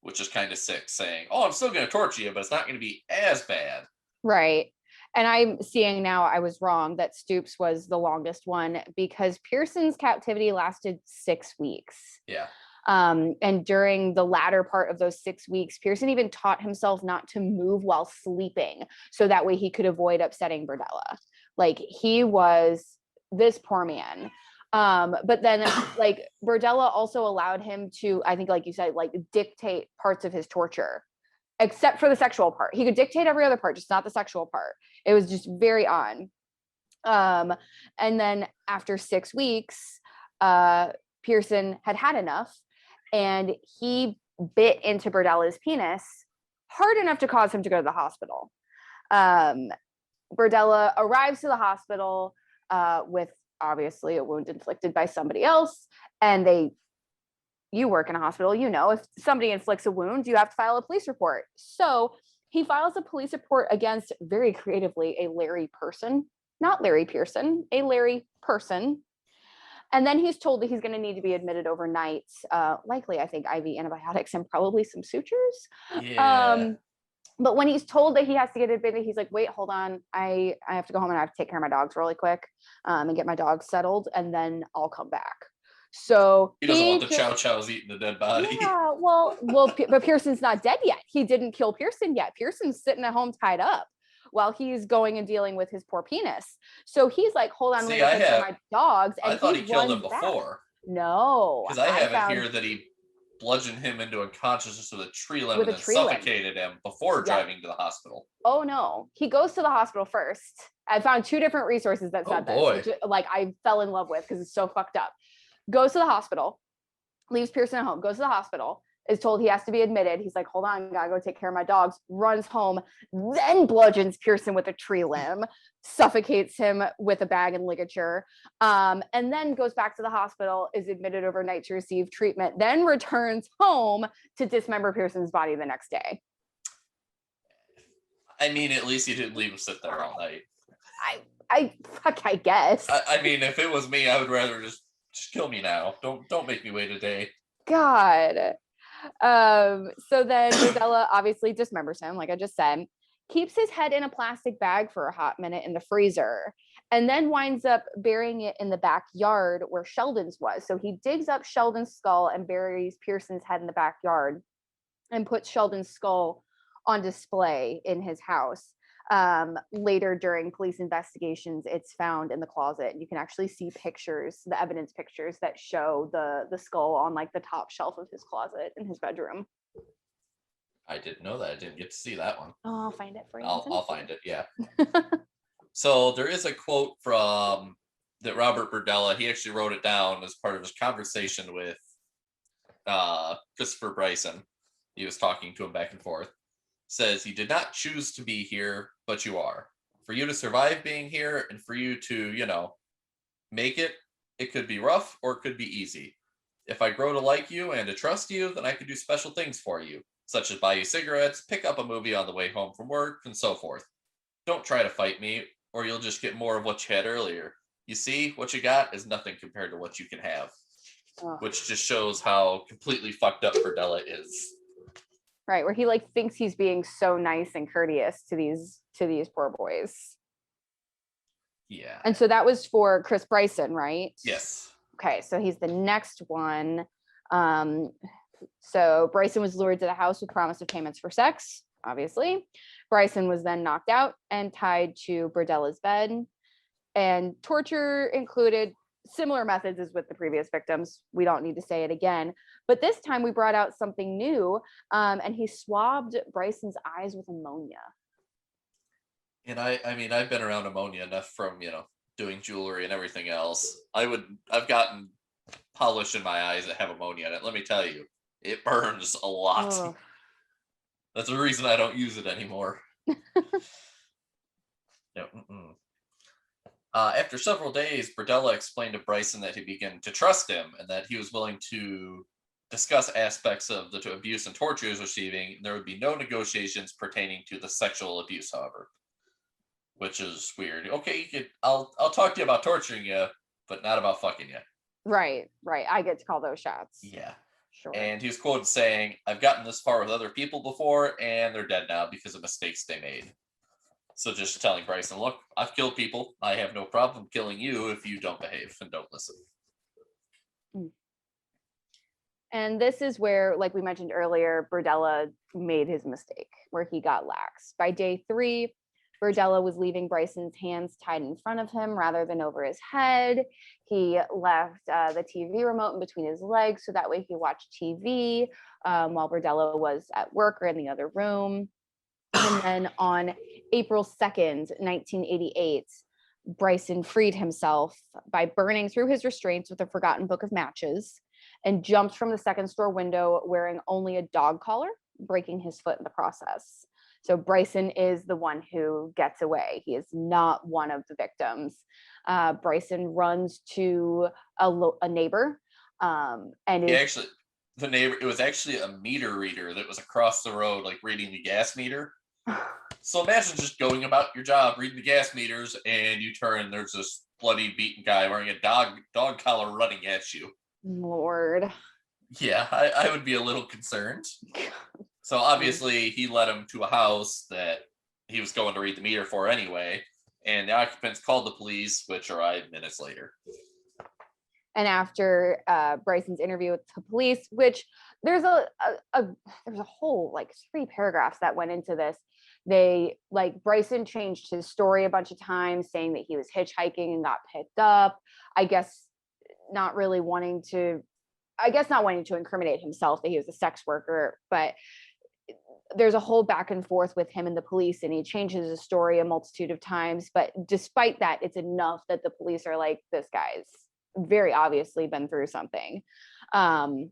Which is kind of sick, saying, oh, I'm still going to torture you, but it's not going to be as bad. Right. And I'm seeing now I was wrong that Stoops was the longest one, because Pearson's captivity lasted 6 weeks. Yeah. And during the latter part of those 6 weeks, Pearson even taught himself not to move while sleeping, so that way he could avoid upsetting Berdella. Like, he was this poor man. But then like Berdella also allowed him to, I think, like you said, like dictate parts of his torture, except for the sexual part. He could dictate every other part, just not the sexual part. It was just very odd. And then after 6 weeks, Pearson had enough, and he bit into Berdella's penis hard enough to cause him to go to the hospital. Berdella arrives to the hospital with obviously a wound inflicted by somebody else, and you work in a hospital, if somebody inflicts a wound, you have to file a police report. So he files a police report against, very creatively, a Larry Person, not Larry Pearson, a Larry Person. And then he's told that he's going to need to be admitted overnight, likely, I think, IV antibiotics and probably some sutures. Yeah. But when he's told that he has to get admitted, he's like, wait, hold on. I have to go home and I have to take care of my dogs really quick, and get my dogs settled, and then I'll come back. So he doesn't want the chow chows eating the dead body. Yeah, but Pearson's not dead yet. He didn't kill Pearson yet. Pearson's sitting at home tied up while he's going and dealing with his poor penis. So he's like, hold on, See, let me take care of my dogs. And I thought he killed him back. before. No. Because I have it here that he bludgeoned him into unconsciousness with a tree limb and then suffocated him before driving to the hospital. Oh no, he goes to the hospital first. I found 2 different resources that said this, which, like, I fell in love with because it's so fucked up. Goes to the hospital, leaves Pearson at home, goes to the hospital, is told he has to be admitted. He's like, hold on, gotta go take care of my dogs, runs home, then bludgeons Pearson with a tree limb, suffocates him with a bag and ligature, and then goes back to the hospital, is admitted overnight to receive treatment, then returns home to dismember Pearson's body the next day. I mean, at least he didn't leave him sit there all night. I guess. I mean, if it was me, I would rather just kill me now. Don't make me wait a day. God. So then Berdella obviously dismembers him, like I just said. keeps his head in a plastic bag for a hot minute in the freezer, and then winds up burying it in the backyard where Sheldon's was. So he digs up Sheldon's skull and buries Pearson's head in the backyard and puts Sheldon's skull on display in his house. Later during police investigations, it's found in the closet. You can actually see pictures, the evidence pictures that show the skull on like the top shelf of his closet in his bedroom. I didn't know that. I didn't get to see that one. Oh, I'll find it for you. I'll find it. Yeah. So there is a quote from that Robert Berdella. He actually wrote it down as part of his conversation with Christopher Bryson. He was talking to him back and forth. Says he did not choose to be here, but you are. For you to survive being here and for you to, make it, it could be rough or it could be easy. If I grow to like you and to trust you, then I could do special things for you, such as buy you cigarettes, pick up a movie on the way home from work, and so forth. Don't try to fight me, or you'll just get more of what you had earlier. You see, what you got is nothing compared to what you can have. Oh. Which just shows how completely fucked up Berdella is. Right, where he like thinks he's being so nice and courteous to these poor boys. Yeah. And so that was for Chris Bryson, right? Yes. Okay, so he's the next one. So Bryson was lured to the house with promise of payments for sex, obviously. Bryson was then knocked out and tied to Berdella's bed. And torture included similar methods as with the previous victims. We don't need to say it again. But this time we brought out something new, and he swabbed Bryson's eyes with ammonia. And I mean, I've been around ammonia enough from, doing jewelry and everything else. I've gotten polish in my eyes that have ammonia in it. Let me tell you, it burns a lot. Oh. That's the reason I don't use it anymore. After several days, Berdella explained to Bryson that he began to trust him and that he was willing to discuss aspects of the abuse and torture he was receiving. There would be no negotiations pertaining to the sexual abuse, however, which is weird. Okay, I'll talk to you about torturing you, but not about fucking you. Right. I get to call those shots. Yeah. Sure. And he was quoted saying, "I've gotten this far with other people before, and they're dead now because of mistakes they made." So just telling Bryson, look, I've killed people. I have no problem killing you if you don't behave and don't listen. And this is where, like we mentioned earlier, Berdella made his mistake, where he got lax. By day 3, Berdella was leaving Bryson's hands tied in front of him rather than over his head. He left the TV remote in between his legs so that way he watched TV while Berdella was at work or in the other room. And then on April 2nd, 1988, Bryson freed himself by burning through his restraints with a forgotten book of matches and jumped from the second store window wearing only a dog collar, breaking his foot in the process. So Bryson is the one who gets away. He is not one of the victims. Bryson runs to a neighbor, and the neighbor. It was actually a meter reader that was across the road, like reading the gas meter. So imagine just going about your job, reading the gas meters, and you turn. There's this bloody, beaten guy wearing a dog collar running at you. Lord. Yeah, I would be a little concerned. So obviously he led him to a house that he was going to read the meter for anyway, and the occupants called the police, which arrived minutes later. And after Bryson's interview with the police, which there's a whole like 3 paragraphs that went into this. Bryson changed his story a bunch of times, saying that he was hitchhiking and got picked up. I guess not wanting to incriminate himself that he was a sex worker, but there's a whole back and forth with him and the police, and he changes his story a multitude of times. But despite that, it's enough that the police are like, this guy's very obviously been through something. And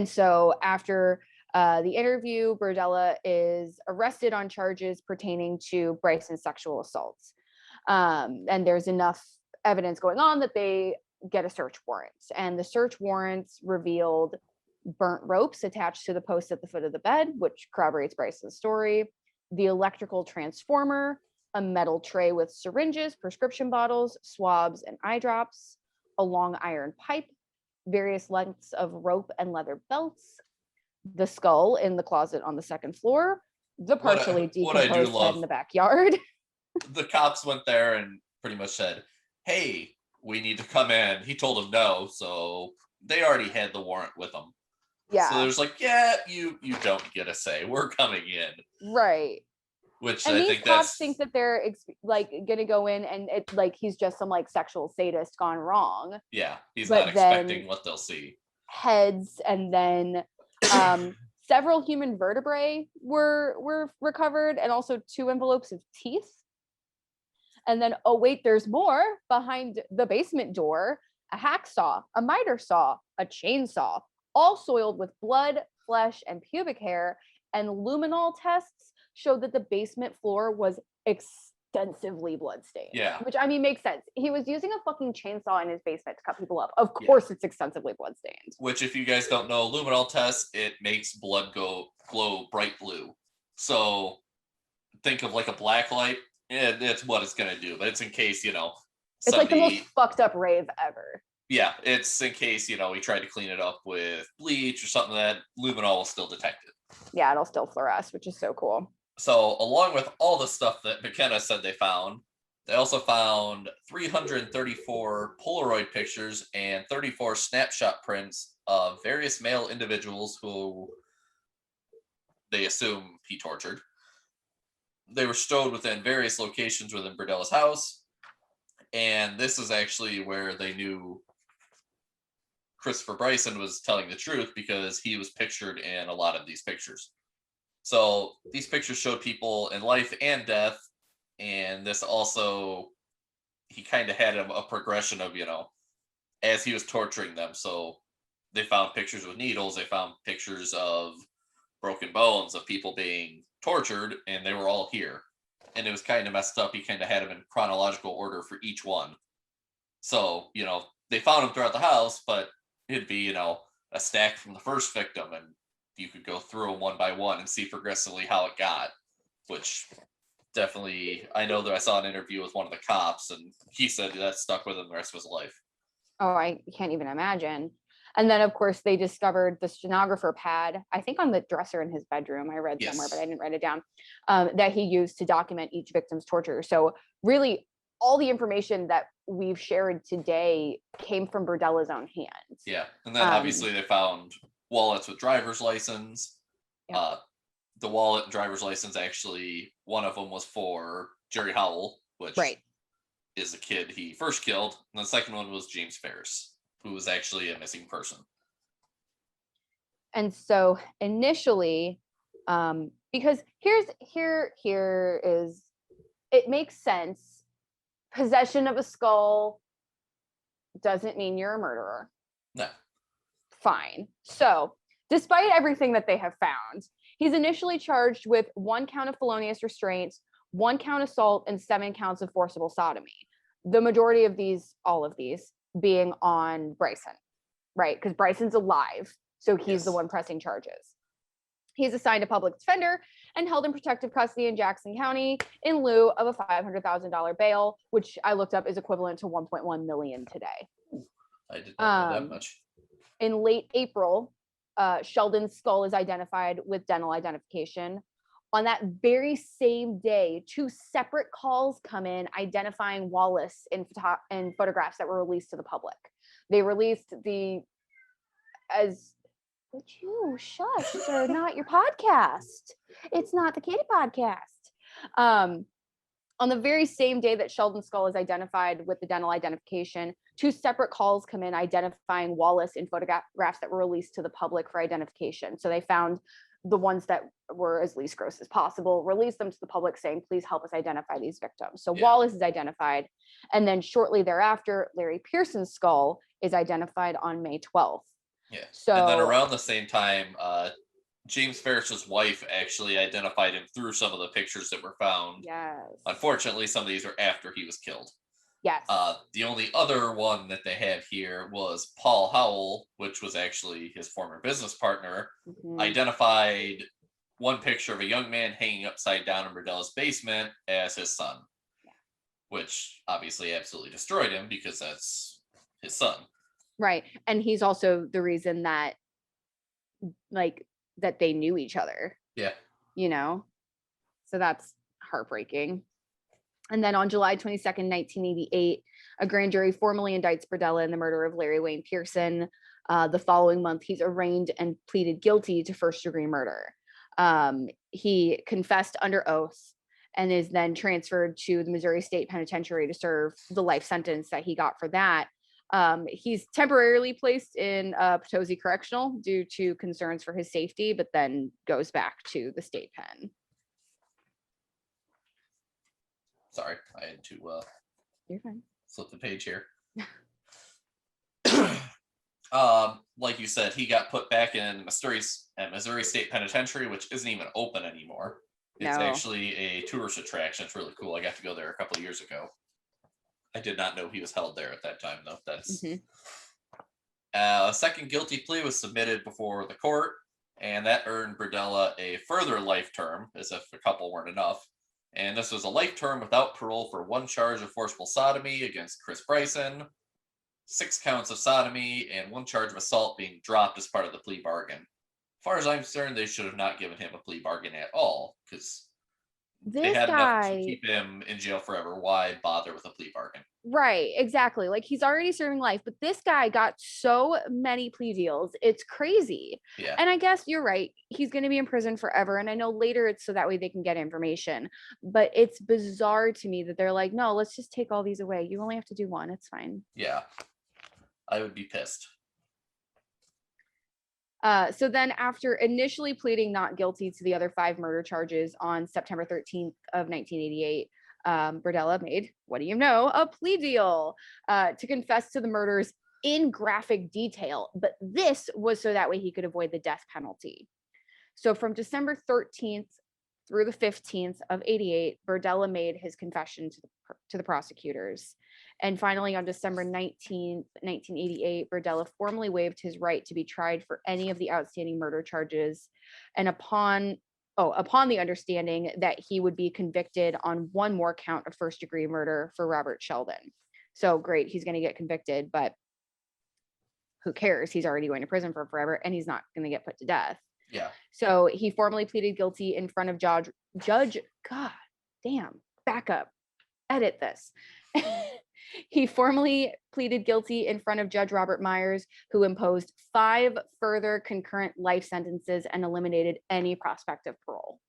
so after the interview, Berdella is arrested on charges pertaining to Bryson's sexual assaults. And there's enough evidence going on that they get a search warrant. And the search warrants revealed burnt ropes attached to the post at the foot of the bed, which corroborates Bryson's story, the electrical transformer, a metal tray with syringes, prescription bottles, swabs, and eye drops, a long iron pipe, various lengths of rope and leather belts, the skull in the closet on the second floor, The partially what I do decomposed head love, in the backyard. the cops went there and pretty much said, "Hey, we need to come in." He told them no, so they already had the warrant with them. So Yeah, there's like, yeah, you don't get a say. We're coming in, right. which And I these think cops that's think that they're like gonna go in and it's like he's just some like sexual sadist gone wrong. yeah. He's not But then expecting what they'll see. heads and then several human vertebrae were recovered and also 2 envelopes of teeth. And then, oh wait, there's more behind the basement door: a hacksaw, a miter saw, a chainsaw, all soiled with blood, flesh, and pubic hair. And luminol tests showed that the basement floor was extensively bloodstained. Yeah. Which, I mean, makes sense. He was using a fucking chainsaw in his basement to cut people up. Of course it's extensively bloodstained. Which, if you guys don't know, luminol test, it makes blood glow bright blue. So think of like a black light. Yeah, that's what it's gonna do. But it's in case, It's like the most fucked up rave ever. Yeah, it's in case, we tried to clean it up with bleach or something, that luminol will still detect it. Yeah, it'll still fluoresce, which is so cool. So, along with all the stuff that McKenna said they also found 334 Polaroid pictures and 34 snapshot prints of various male individuals who they assume he tortured. They were stowed within various locations within Berdella's house, and this is actually where they knew Christopher Bryson was telling the truth, because he was pictured in a lot of these pictures. So these pictures showed people in life and death, and this also, he kind of had a progression of, as he was torturing them. So they found pictures with needles, they found pictures of broken bones, of people being tortured, and they were all here. And it was kind of messed up. He kind of had them in chronological order for each one. So, they found them throughout the house, but it'd be, a stack from the first victim, and you could go through them one by one and see progressively how it got, which definitely, I know that I saw an interview with one of the cops, and he said that stuck with him the rest of his life. Oh, I can't even imagine. And then, of course, they discovered the stenographer pad, I think on the dresser in his bedroom. I read somewhere, but I didn't write it down, that he used to document each victim's torture. So really, all the information that we've shared today came from Berdella's own hands. Yeah. And then obviously they found wallets with driver's license. Yeah. The wallet and driver's license, actually, one of them was for Jerry Howell, which is the kid he first killed. And the second one was James Ferris, who was actually a missing person. And so initially, because here is, it makes sense. Possession of a skull doesn't mean you're a murderer. No. Fine. So, despite everything that they have found, he's initially charged with 1 count of felonious restraint, 1 count assault, and 7 counts of forcible sodomy. The majority of these, all of these, being on Bryson, right? Because Bryson's alive, so he's the one pressing charges. He's assigned a public defender and held in protective custody in Jackson County in lieu of a $500,000 bail, which I looked up is equivalent to $1.1 million today. I did not know that much. In late April, Sheldon's skull is identified with dental identification. On that very same day, 2 separate calls come in identifying Wallace in photographs that were released to the public. They released would you shush, sir? Not your podcast. It's not the Kitty podcast. On the very same day that Sheldon's skull is identified with the dental identification, 2 separate calls come in identifying Wallace in photographs that were released to the public for identification. So they found the ones that were as least gross as possible, released them to the public saying, please help us identify these victims. So Wallace is identified. And then shortly thereafter, Larry Pearson's skull is identified on May 12th. Yeah. So, and then around the same time, James Ferris's wife actually identified him through some of the pictures that were found. Yes. Unfortunately, some of these are after he was killed. Yes. The only other one that they have here was Paul Howell, which was actually his former business partner, identified one picture of a young man hanging upside down in Berdella's basement as his son, which obviously absolutely destroyed him because that's his son. Right. And he's also the reason that, that they knew each other. Yeah. So that's heartbreaking. And then on July 22nd, 1988, a grand jury formally indicts Berdella in the murder of Larry Wayne Pearson. The following month, he's arraigned and pleaded guilty to first-degree murder. He confessed under oath and is then transferred to the Missouri State Penitentiary to serve the life sentence that he got for that. He's temporarily placed in Potosi Correctional due to concerns for his safety, but then goes back to the state pen. Sorry, I had to You're fine. flip the page here. Like you said, he got put back in Missouri State Penitentiary, which isn't even open anymore. It's actually a tourist attraction. It's really cool. I got to go there a couple of years ago. I did not know he was held there at that time, though. That's a second guilty plea was submitted before the court, and that earned Berdella a further life term, as if a couple weren't enough. And this was a life term without parole for one charge of forcible sodomy against Chris Bryson, 6 counts of sodomy, and 1 charge of assault being dropped as part of the plea bargain. As far as I'm concerned, they should have not given him a plea bargain at all, because they had enough to keep him in jail forever. Why bother with a plea bargain? Right, exactly. Like, he's already serving life, but this guy got so many plea deals. It's crazy. Yeah. And I guess you're right. He's going to be in prison forever. And I know later it's so that way they can get information. But it's bizarre to me that they're like, no, let's just take all these away. You only have to do 1. It's fine. Yeah. I would be pissed. So then after initially pleading not guilty to the other 5 murder charges on September 13th of 1988, Berdella made, what do you know, a plea deal to confess to the murders in graphic detail. But this was so that way he could avoid the death penalty. So from December 13th through the 15th of 88, Berdella made his confession to the prosecutors. And finally, on December 19th, 1988, Berdella formally waived his right to be tried for any of the outstanding murder charges. And upon the understanding that he would be convicted on 1 more count of first-degree murder for Robert Sheldon. So great, he's going to get convicted, but who cares? He's already going to prison for forever, and he's not going to get put to death. Yeah. So he formally pleaded guilty in front of Judge. God damn, back up, edit this. He formally pleaded guilty in front of Judge Robert Myers, who imposed 5 further concurrent life sentences and eliminated any prospect of parole.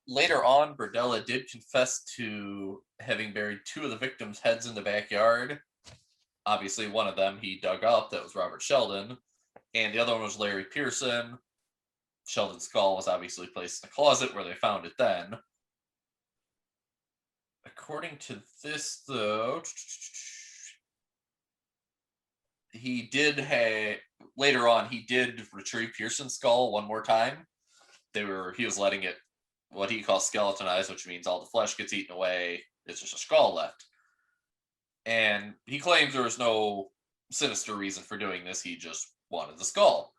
Later on, Berdella did confess to having buried 2 of the victims' heads in the backyard. Obviously, one of them he dug up. That was Robert Sheldon. And the other one was Larry Pearson. Sheldon's skull was obviously placed in the closet where they found it then. According to this, though, later on he did retrieve Pearson's skull 1 more time. He was letting it, what he calls skeletonize, which means all the flesh gets eaten away. It's just a skull left. And he claims there was no sinister reason for doing this. He just wanted the skull.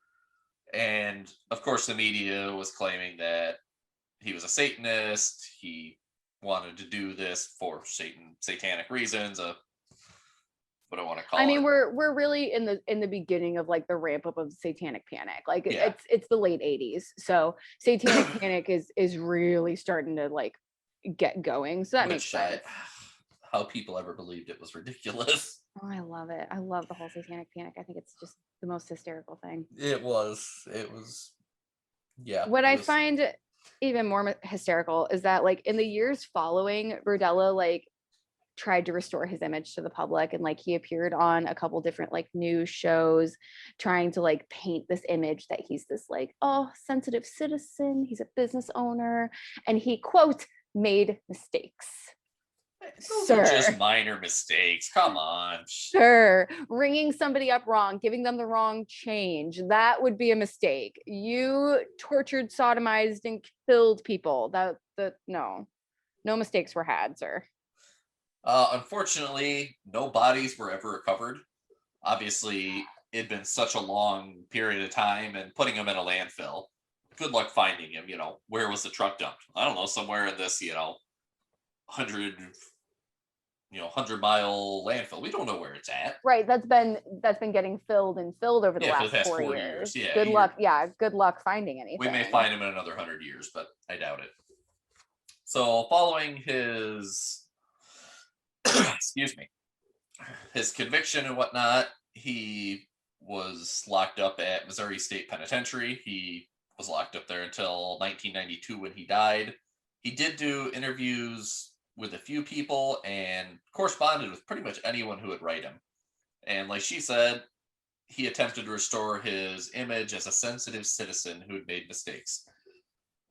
And of course, the media was claiming that he was a Satanist. He wanted to do this for satanic reasons. What I want to call it. I mean, we're really in the beginning of like the ramp up of satanic panic. Like it's the late 80s, so satanic panic is really starting to like get going. So that makes sense. How people ever believed it was ridiculous. Oh, I love it. I love the whole satanic panic. I think it's just the most hysterical thing. It was. Yeah. What I find even more hysterical is that like in the years following, Berdella like tried to restore his image to the public, and like he appeared on a couple different like news shows trying to like paint this image that he's this like sensitive citizen, he's a business owner, and he quote made mistakes. Those are just minor mistakes. Come on. Sure. Ringing somebody up wrong, giving them the wrong change. That would be a mistake. You tortured, sodomized, and killed people. No mistakes were had, sir. Unfortunately, no bodies were ever recovered. Obviously, it'd been such a long period of time, and putting them in a landfill. Good luck finding him. Where was the truck dumped? I don't know, somewhere in this, 100 100-mile landfill. We don't know where it's at. Right. That's been getting filled and filled over the Yeah, for the last past 4 4 years. years. Yeah, Good luck. Yeah. Good luck finding we may anything. find him in another 100 years, but I doubt it. So, following his, excuse me, his conviction and whatnot, he was locked up at Missouri State Penitentiary. He was locked up there until 1992 when he died. He did do interviews with a few people and corresponded with pretty much anyone who would write him. And like she said, he attempted to restore his image as a sensitive citizen who had made mistakes.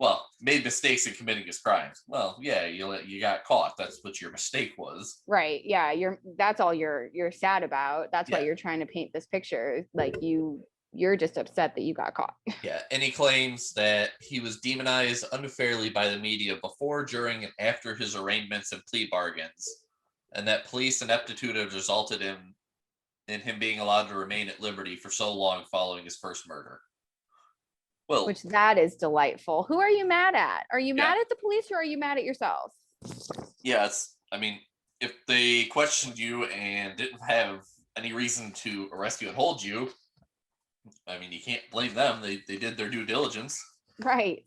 Well, made mistakes in committing his crimes. Well, yeah, you got caught. That's what your mistake was. Right. Yeah. That's all you're sad about. That's why Yeah. you're trying to paint this picture. Like you're just upset that you got caught. Yeah, and he claims that he was demonized unfairly by the media before, during, and after his arraignments and plea bargains, and that police ineptitude has resulted in him being allowed to remain at liberty for so long following his first murder. Well, Which that is delightful. Who are you mad at? Are you Yeah. mad at the police or are you mad at yourself? yeah, I mean, if they questioned you and didn't have any reason to arrest you and hold you, I mean, you can't blame them. They did their due diligence. Right.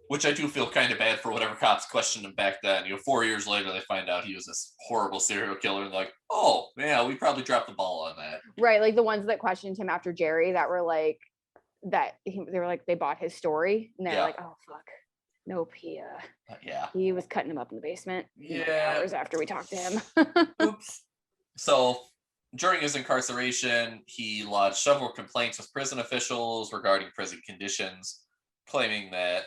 Which I do feel kind of bad for whatever cops questioned him back then. 4 years later, they find out he was this horrible serial killer, and like, oh, yeah, we probably dropped the ball on that. Right. Like the ones that questioned him after Jerry that were like, they were like, they bought his story and they're Yeah. like, oh, fuck. Nope. Yeah. He was cutting him up in the basement. Yeah. Hours after we talked to him. Oops. So during his incarceration, he lodged several complaints with prison officials regarding prison conditions, claiming that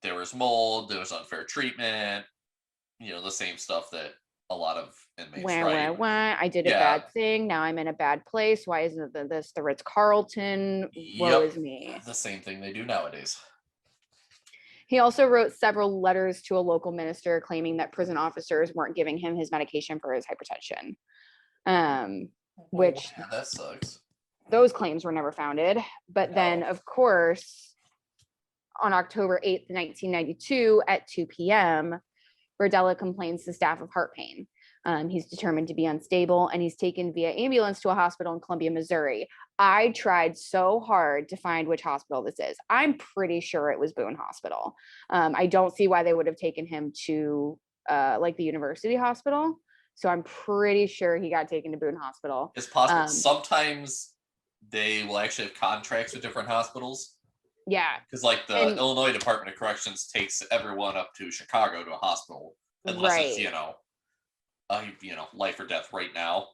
there was mold, there was unfair treatment, the same stuff that a lot of inmates write. I did a bad thing. Now I'm in a bad place. Why isn't this the Ritz-Carlton? Woe is me. The same thing they do nowadays. He also wrote several letters to a local minister claiming that prison officers weren't giving him his medication for his hypertension. Which yeah, that sucks. Those claims were never founded. But then, of course, on October 8th, 1992 at 2 p.m., Berdella complains to staff of heart pain. He's determined to be unstable and he's taken via ambulance to a hospital in Columbia, Missouri. I tried so hard to find which hospital this is. I'm pretty sure it was Boone Hospital. I don't see why they would have taken him to like the university hospital. So I'm pretty sure he got taken to Boone Hospital. It's possible. Sometimes they will actually have contracts with different hospitals. Yeah. Because like the Illinois Department of Corrections takes everyone up to Chicago to a hospital. Unless it's, life or death right now.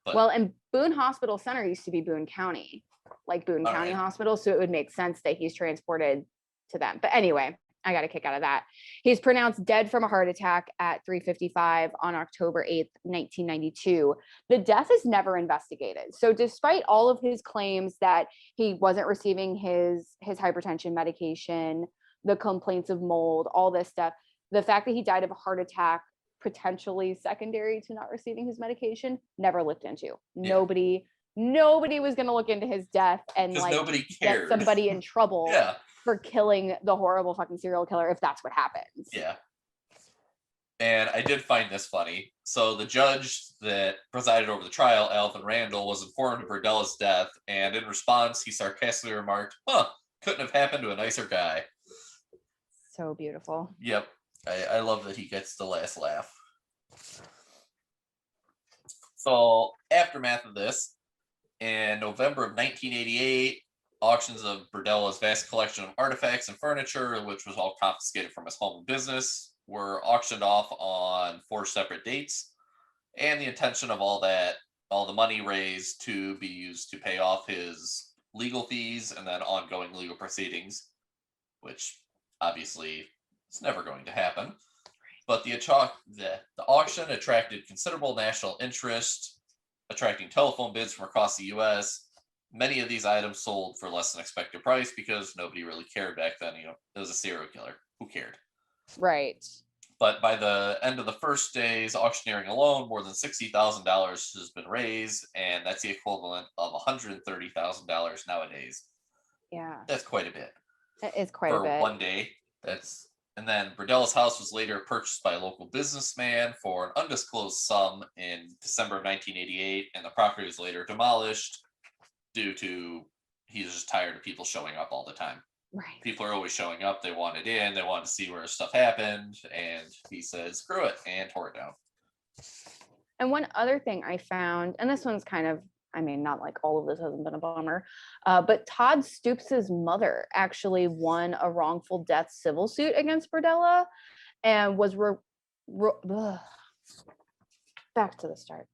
But, well, and Boone Hospital Center used to be Boone County, like Boone County Hospital. So it would make sense that he's transported to them. But anyway, I got a kick out of that. He's pronounced dead from a heart attack at 3:55 on October 8th, 1992. The death is never investigated. So despite all of his claims that he wasn't receiving his hypertension medication, the complaints of mold, all this stuff, the fact that he died of a heart attack, potentially secondary to not receiving his medication, never looked into. Yeah. Nobody was going to look into his death and like get somebody in trouble for killing the horrible fucking serial killer if that's what happens. Yeah. And I did find this funny. So the judge that presided over the trial, Alvin Randall, was informed of Berdella's death, and in response, he sarcastically remarked, couldn't have happened to a nicer guy. So beautiful. Yep. I love that he gets the last laugh. So, aftermath of this, in November of 1988, auctions of Berdella's vast collection of artifacts and furniture, which was all confiscated from his home and business, were auctioned off on 4 separate dates. And the intention of all the money raised to be used to pay off his legal fees and then ongoing legal proceedings, which obviously it's never going to happen. But the auction attracted considerable national interest, attracting telephone bids from across the U.S. Many of these items sold for less than expected price because nobody really cared back then. It was a serial killer. Who cared? Right. But by the end of the first day's auctioneering alone, more than $60,000 has been raised, and that's the equivalent of $130,000 nowadays. Yeah. That's quite a bit. That is quite a bit. For one day. That's And then Berdella's house was later purchased by a local businessman for an undisclosed sum in December of 1988, and the property was later demolished due to he's just tired of people showing up all the time. Right. People are always showing up. They wanted in. They wanted to see where stuff happened, and he said, "Screw it," and tore it down. And one other thing I found, and this one's kind of, I mean, not like all of this hasn't been a bummer, but Todd Stoops' mother actually won a wrongful death civil suit against Berdella and was back to the start.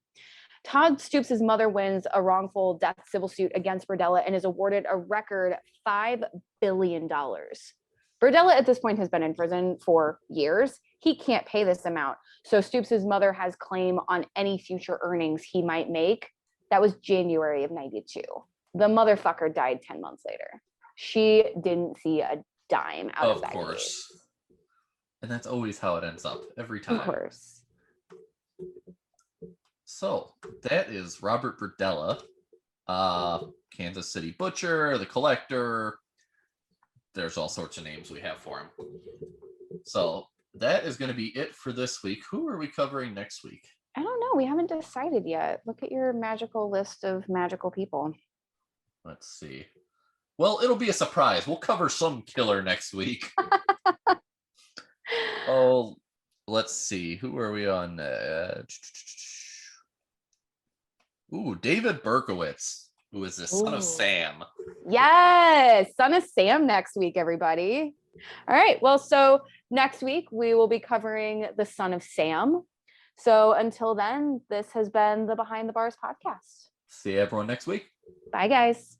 Todd Stoops' mother wins a wrongful death civil suit against Berdella and is awarded a record $5 billion. Berdella at this point has been in prison for years. He can't pay this amount. So Stoops' mother has claim on any future earnings he might make. That was January of 92. The motherfucker died 10 months later. She didn't see a dime out of that. Of course. Case. And that's always how it ends up, every time. Of course. So that is Robert Berdella, Kansas City Butcher, the Collector. There's all sorts of names we have for him. So that is going to be it for this week. Who are we covering next week? I don't know. We haven't decided yet. Look at your magical list of magical people. Let's see. Well, it'll be a surprise. We'll cover some killer next week. Oh, let's see. Who are we on? David Berkowitz, who is the son of Sam. Yes, son of Sam next week, everybody. All right. Well, so next week we will be covering the son of Sam. So until then, this has been the Behind the Bars podcast. See everyone next week. Bye, guys.